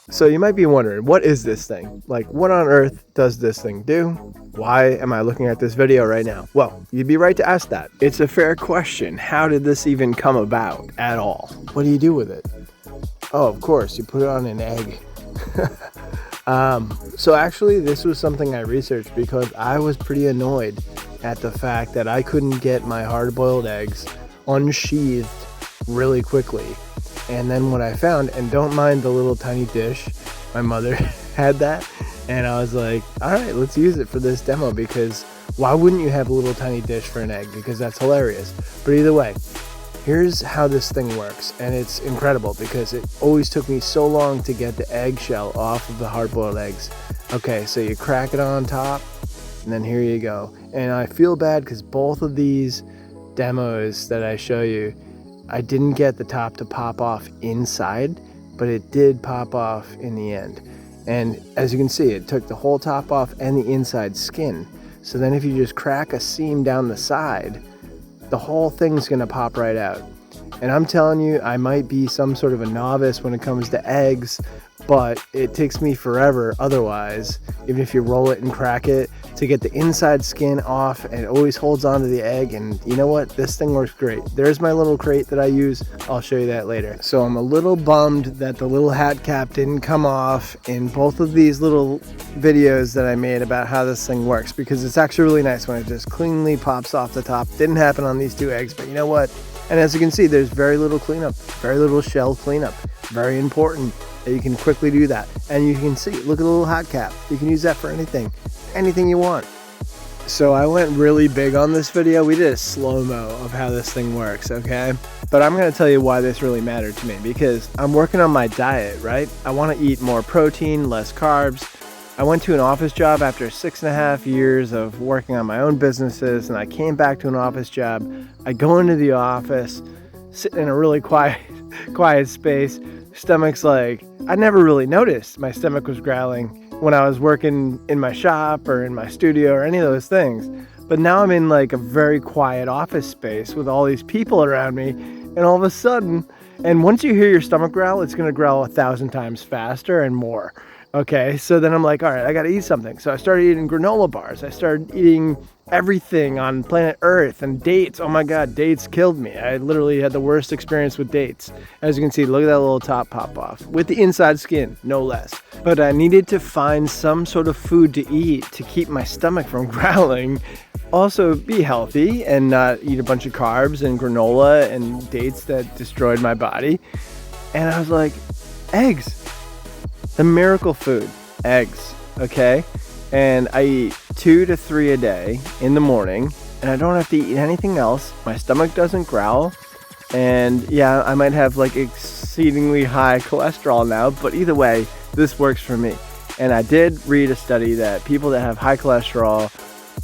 So you might be wondering, what is this thing? Like, what on earth does this thing do? Why am I looking at this video right now? Well, you'd be right to ask that. It's a fair question. How did this even come about at all? What do you do with it? Oh, of course, you put it on an egg. So actually, this was something I researched because I was pretty annoyed at the fact that I couldn't get my hard-boiled eggs unsheathed really quickly. And then what I found, and don't mind the little tiny dish, my mother had that, and I was like, all right, let's use it for this demo, because why wouldn't you have a little tiny dish for an egg? Because that's hilarious. But either way, here's how this thing works, and it's incredible because it always took me so long to get the eggshell off of the hard-boiled eggs. Okay, so you crack it on top, and then here you go. And I feel bad because both of these demos that I show you, I didn't get the top to pop off inside, but it did pop off in the end. And as you can see, it took the whole top off and the inside skin. So then if you just crack a seam down the side, the whole thing's gonna pop right out. And I'm telling you, I might be some sort of a novice when it comes to eggs, but it takes me forever otherwise, even if you roll it and crack it, to get the inside skin off, and it always holds onto the egg. And you know what? This thing works great. There's my little crate that I use. I'll show you that later. So I'm a little bummed that the little hat cap didn't come off in both of these little videos that I made about how this thing works, because it's actually really nice when it just cleanly pops off the top. Didn't happen on these two eggs, but you know what? And as you can see, there's very little cleanup, very little shell cleanup. Very important that you can quickly do that. And you can see, look at the little hat cap. You can use that for anything you want. So I went really big on this video. We did a slow-mo of how this thing works, okay? But I'm gonna tell you why this really mattered to me, because I'm working on my diet, right? I wanna eat more protein, less carbs. I went to an office job after 6.5 years of working on my own businesses, and I came back to an office job. I go into the office, sit in a really quiet space. Stomach's like, I never really noticed my stomach was growling when I was working in my shop or in my studio or any of those things. But now I'm in like a very quiet office space with all these people around me, and all of a sudden, and once you hear your stomach growl, it's gonna growl 1,000 times faster and more. Okay, so then I'm like, all right, I gotta eat something. So I started eating granola bars. I started eating everything on planet Earth, and dates. Oh my God, dates killed me. I literally had the worst experience with dates. As you can see, look at that little top pop off with the inside skin, no less. But I needed to find some sort of food to eat to keep my stomach from growling. Also be healthy and not eat a bunch of carbs and granola and dates that destroyed my body. And I was like, eggs. The miracle food, eggs, okay? And I eat 2 to 3 a day in the morning, and I don't have to eat anything else. My stomach doesn't growl, and yeah, I might have like exceedingly high cholesterol now, but either way, this works for me. And I did read a study that people that have high cholesterol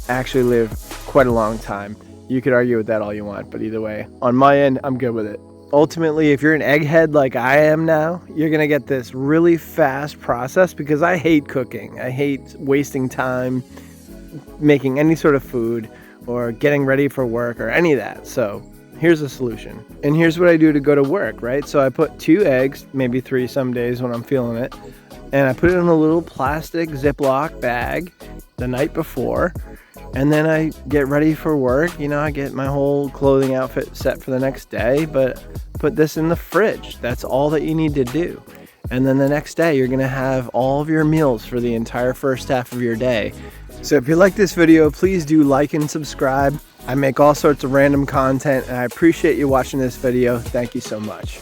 actually live quite a long time. You could argue with that all you want, but either way, on my end, I'm good with it. Ultimately, if you're an egghead like I am now, you're gonna get this really fast process, because I hate cooking. I hate wasting time making any sort of food or getting ready for work or any of that. So here's a solution. And here's what I do to go to work, right? So I put 2 eggs, maybe 3 some days when I'm feeling it, and I put it in a little plastic Ziploc bag the night before. And then I get ready for work. You know, I get my whole clothing outfit set for the next day, but put this in the fridge. That's all that you need to do. And then the next day, you're gonna have all of your meals for the entire first half of your day. So if you like this video, please do like and subscribe. I make all sorts of random content, and I appreciate you watching this video. Thank you so much.